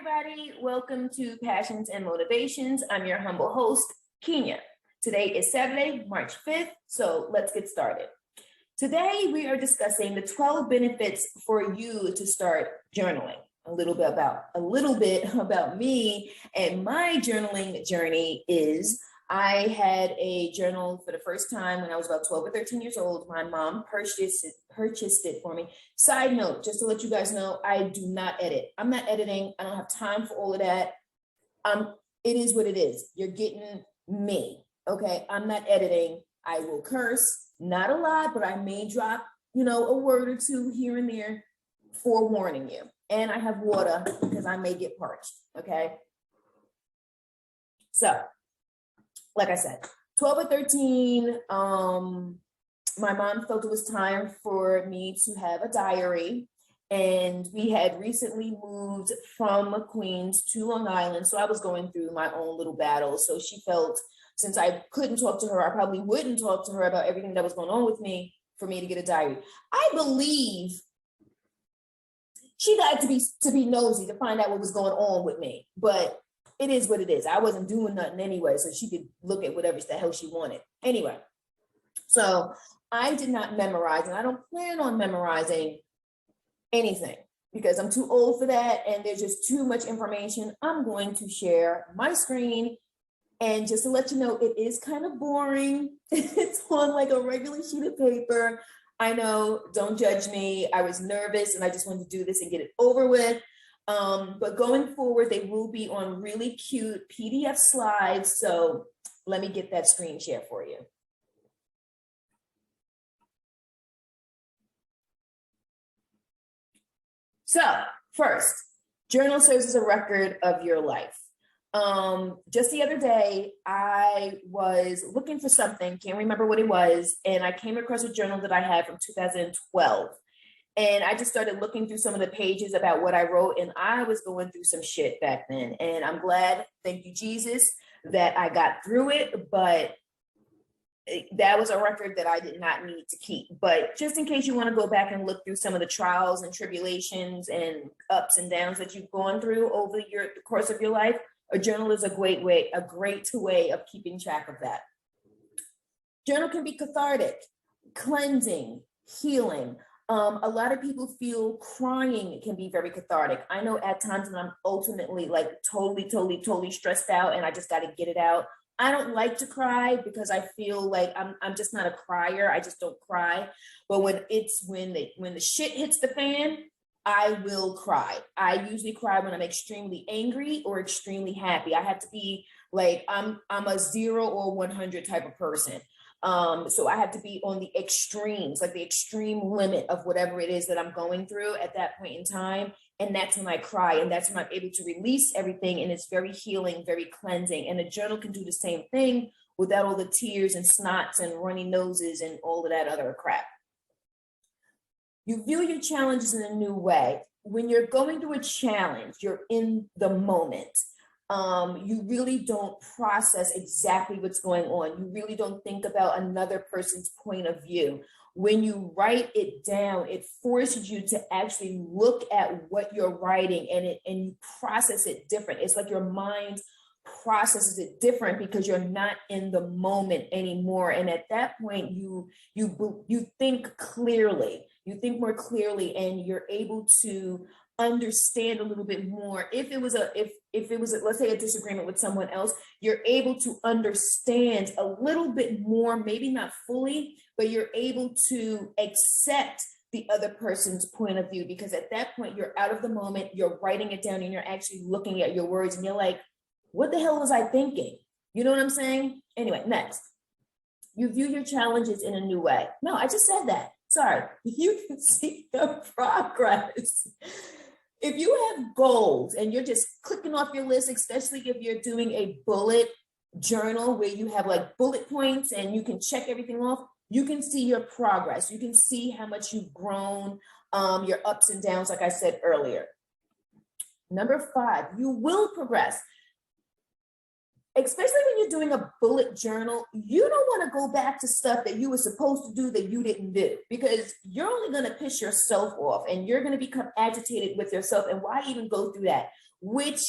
everybody. Welcome to Passions and Motivations. I'm your humble host, Kenya. Today is Saturday, March 5th, so let's get started. Today, we are discussing the 12 benefits for you to start journaling. A little bit about me, and my journaling journey is I had a journal for the first time when I was about 12 or 13 years old. My mom purchased it for me. Side note, just to let you guys know, I do not edit. I'm not editing. I don't have time for all of that. It is what it is. You're getting me, okay? I'm not editing. I will curse, not a lot, but I may drop, a word or two here and there, forewarning you. And I have water because I may get parched, okay? So, like I said, 12 or 13, my mom felt it was time for me to have a diary. And we had recently moved from Queens to Long Island. So I was going through my own little battle. So she felt since I couldn't talk to her, I probably wouldn't talk to her about everything that was going on with me for me to get a diary. I believe she got to be nosy to find out what was going on with me. But it is what it is. I wasn't doing nothing anyway, so she could look at whatever the hell she wanted. Anyway, so I did not memorize, and I don't plan on memorizing anything because I'm too old for that, and there's just too much information. I'm going to share my screen, and just to let you know, it is kind of boring. It's on like a regular sheet of paper. I know, don't judge me. I was nervous, and I just wanted to do this and get it over with. But going forward, they will be on really cute PDF slides. So let me get that screen share for you. So first, journal serves as a record of your life. Just the other day, I was looking for something, can't remember what it was, and I came across a journal that I had from 2012. And I just started looking through some of the pages about what I wrote, and I was going through some shit back then. And I'm glad, thank you, Jesus, that I got through it. But that was a record that I did not need to keep. But just in case you want to go back and look through some of the trials and tribulations and ups and downs that you've gone through over the course of your life, a journal is a great way of keeping track of that. Journal can be cathartic, cleansing, healing. A lot of people feel crying can be very cathartic. I know at times when I'm ultimately like totally stressed out and I just got to get it out. I don't like to cry because I feel like I'm just not a crier. I just don't cry. But when the shit hits the fan, I will cry. I usually cry when I'm extremely angry or extremely happy. I have to be like, I'm a 0 or 100 type of person. So I have to be on the extremes, like the extreme limit of whatever it is that I'm going through at that point in time. And that's when I cry, and that's when I'm able to release everything. And it's very healing, very cleansing. And a journal can do the same thing without all the tears and snots and runny noses and all of that other crap. You view your challenges in a new way. When you're going through a challenge, you're in the moment. You really don't process exactly what's going on. You really don't think about another person's point of view. When you write it down, it forces you to actually look at what you're writing and you process it different. It's like your mind processes it different because you're not in the moment anymore. And at that point, you think clearly. You think more clearly, and you're able to understand a little bit more. If it was let's say a disagreement with someone else, you're able to understand a little bit more, maybe not fully, but you're able to accept the other person's point of view, because at that point you're out of the moment, you're writing it down, and you're actually looking at your words, and you're like, what the hell was I thinking? You know what I'm saying? Anyway, next, you view your challenges in a new way. No, I just said that. Sorry, you can see the progress. If you have goals and you're just clicking off your list, especially if you're doing a bullet journal where you have like bullet points and you can check everything off, you can see your progress. You can see how much you've grown, your ups and downs, like I said earlier. Number 5, you will progress. especially when you're doing a bullet journal, you don't want to go back to stuff that you were supposed to do that you didn't do, because you're only going to piss yourself off and you're going to become agitated with yourself. And why even go through that? Which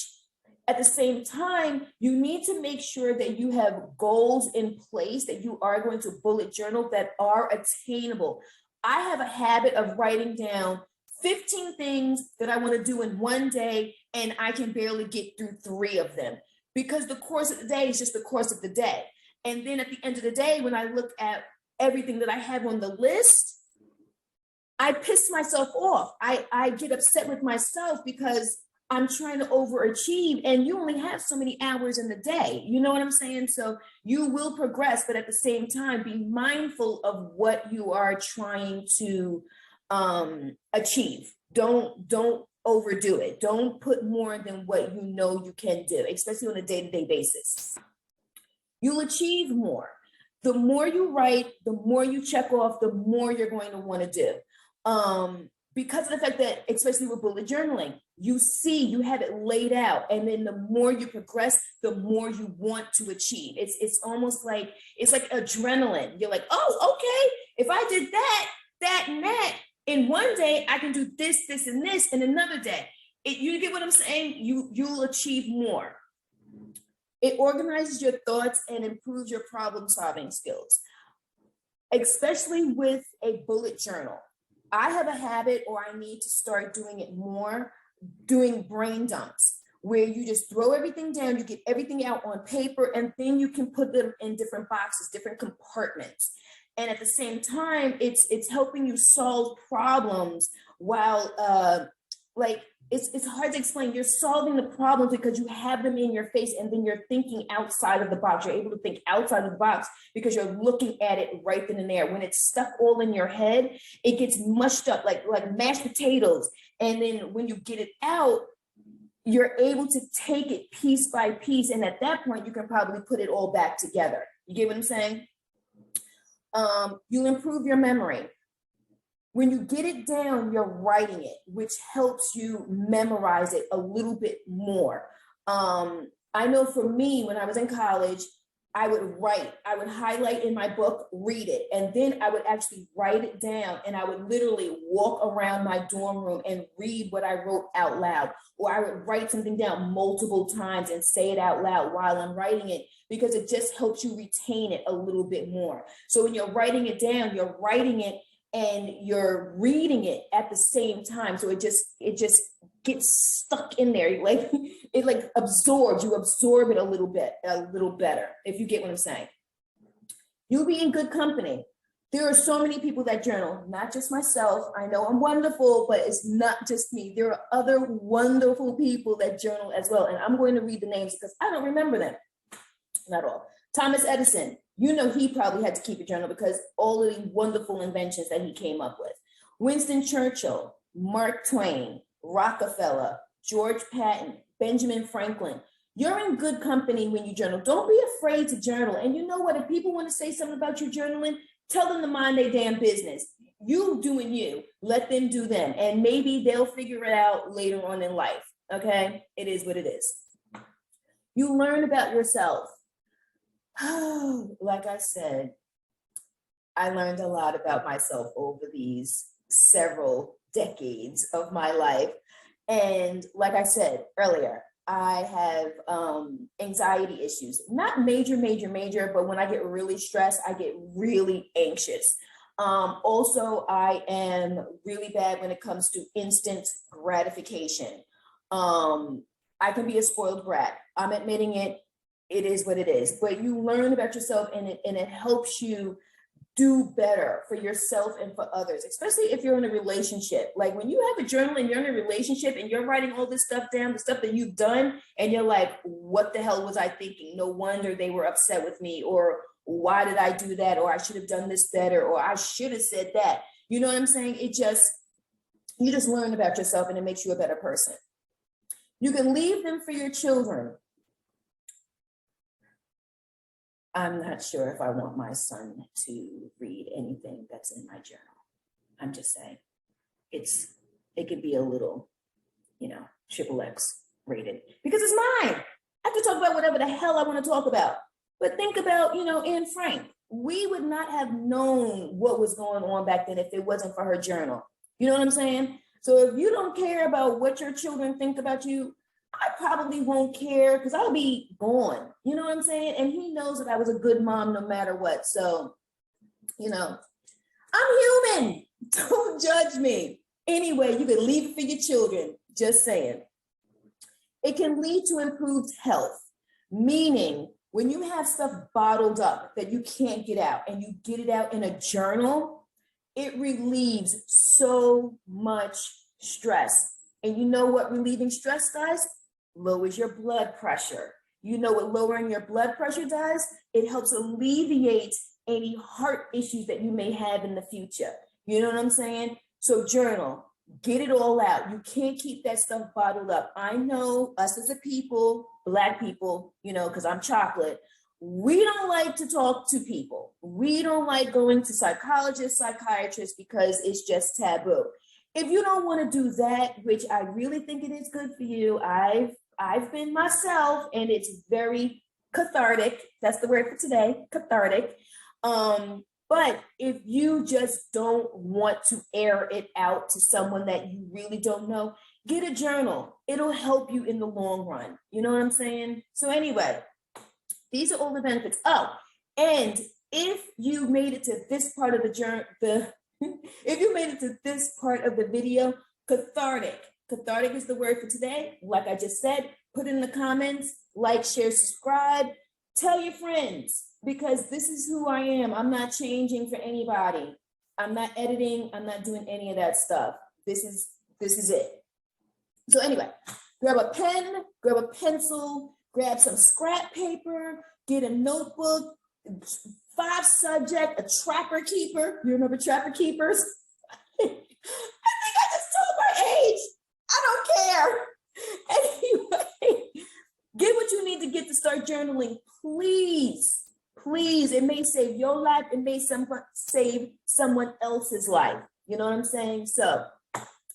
at the same time, you need to make sure that you have goals in place that you are going to bullet journal that are attainable. I have a habit of writing down 15 things that I want to do in one day, and I can barely get through 3 of them, because the course of the day is just the course of the day. And then at the end of the day, when I look at everything that I have on the list, I piss myself off. I get upset with myself because I'm trying to overachieve, and you only have so many hours in the day. You know what I'm saying? So you will progress, but at the same time, be mindful of what you are trying to achieve. Don't overdo it. Don't put more than what you know you can do, especially on a day-to-day basis. You'll achieve more. The more you write, the more you check off, the more you're going to want to do. Because of the fact that, especially with bullet journaling, you see, you have it laid out, and then the more you progress, the more you want to achieve. It's almost like, it's like adrenaline. You're like, oh, okay, if I did that, and that, in one day, I can do this, this, and this in another day. You get what I'm saying? You'll achieve more. It organizes your thoughts and improves your problem-solving skills, especially with a bullet journal. I have a habit, or I need to start doing it more, doing brain dumps, where you just throw everything down, you get everything out on paper, and then you can put them in different boxes, different compartments. And at the same time, it's helping you solve problems while it's hard to explain. You're solving the problems because you have them in your face, and then you're thinking outside of the box. You're able to think outside of the box because you're looking at it right then and there. When it's stuck all in your head, it gets mushed up like mashed potatoes. And then when you get it out, you're able to take it piece by piece. And at that point, you can probably put it all back together. You get what I'm saying? You'll improve your memory. When you get it down, you're writing it, which helps you memorize it a little bit more. I know for me, when I was in college, I would write, I would highlight in my book, read it, and then I would actually write it down, and I would literally walk around my dorm room and read what I wrote out loud, or I would write something down multiple times and say it out loud while I'm writing it, because it just helps you retain it a little bit more. So when you're writing it down, you're writing it and you're reading it at the same time. So it just gets stuck in there. Like it like absorbs, you absorb it a little better, if you get what I'm saying. You'll be in good company. There are so many people that journal, not just myself. I know I'm wonderful, but it's not just me. There are other wonderful people that journal as well. And I'm going to read the names because I don't remember them. Not all. Thomas Edison, you know, he probably had to keep a journal because all of the wonderful inventions that he came up with. Winston Churchill, Mark Twain, Rockefeller, George Patton, Benjamin Franklin. You're in good company when you journal. Don't be afraid to journal. And you know what? If people want to say something about you journaling, tell them to mind their damn business. You doing you, let them do them. And maybe they'll figure it out later on in life. Okay? It is what it is. You learn about yourself. Like I said, I learned a lot about myself over these several decades of my life. And like I said earlier, I have anxiety issues, not major, but when I get really stressed, I get really anxious. Also, I am really bad when it comes to instant gratification. I can be a spoiled brat. I'm admitting it. It is what it is, but you learn about yourself, and it helps you do better for yourself and for others, especially if you're in a relationship. Like when you have a journal and you're in a relationship and you're writing all this stuff down, the stuff that you've done, and you're like, what the hell was I thinking? No wonder they were upset with me, or why did I do that? Or I should have done this better, or I should have said that. You know what I'm saying? You just learn about yourself, and it makes you a better person. You can leave them for your children. I'm not sure if I want my son to read anything that's in my journal. I'm just saying it could be a little, XXX rated, because it's mine. I I can talk about whatever the hell I want to talk about. But think about, Anne Frank. We would not have known what was going on back then if it wasn't for her journal. You know what I'm saying? So if you don't care about what your children think about you, I probably won't care because I'll be gone. You know what I'm saying? And he knows that I was a good mom no matter what. So, I'm human. Don't judge me. Anyway, you can leave it for your children. Just saying. It can lead to improved health, meaning when you have stuff bottled up that you can't get out and you get it out in a journal, it relieves so much stress. And you know what relieving stress does? Lowers your blood pressure. You know what lowering your blood pressure does? It helps alleviate any heart issues that you may have in the future. You know what I'm saying? So journal, get it all out. You can't keep that stuff bottled up. I know us as a people, Black people, because I'm chocolate, we don't like to talk to people. We don't like going to psychologists, psychiatrists, because it's just taboo. If you don't want to do that, which I really think it is good for you, I've been myself, and it's very cathartic. That's the word for today, cathartic. But if you just don't want to air it out to someone that you really don't know, get a journal. It'll help you in the long run. You know what I'm saying? So anyway, these are all the benefits. Oh, and if you made it to this part of if you made it to this part of the video, cathartic. Cathartic is the word for today. Like I just said, put it in the comments, like, share, subscribe, tell your friends, because this is who I am. I'm not changing for anybody. I'm not editing. I'm not doing any of that stuff. This is it. So anyway, grab a pen, grab a pencil, grab some scrap paper, get a notebook, 5 subject, a trapper keeper. You remember trapper keepers? I think I just told my age. I don't care. Anyway, get what you need to get to start journaling, please. Please, it may save your life. It may save someone else's life. You know what I'm saying? So,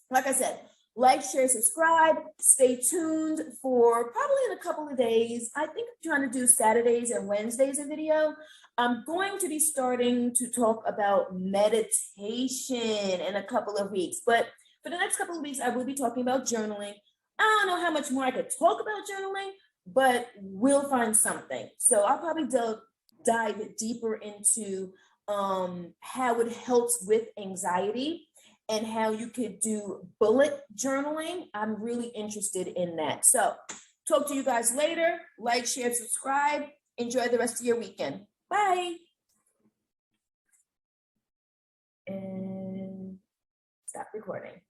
like I said, like, share, subscribe. Stay tuned for probably in a couple of days. I think I'm trying to do Saturdays and Wednesdays a video. I'm going to be starting to talk about meditation in a couple of weeks. But for the next couple of weeks, I will be talking about journaling. I don't know how much more I could talk about journaling, but we'll find something. So I'll probably dive deeper into how it helps with anxiety and how you could do bullet journaling. I'm really interested in that. So talk to you guys later. Like, share, subscribe. Enjoy the rest of your weekend. Bye. And stop recording.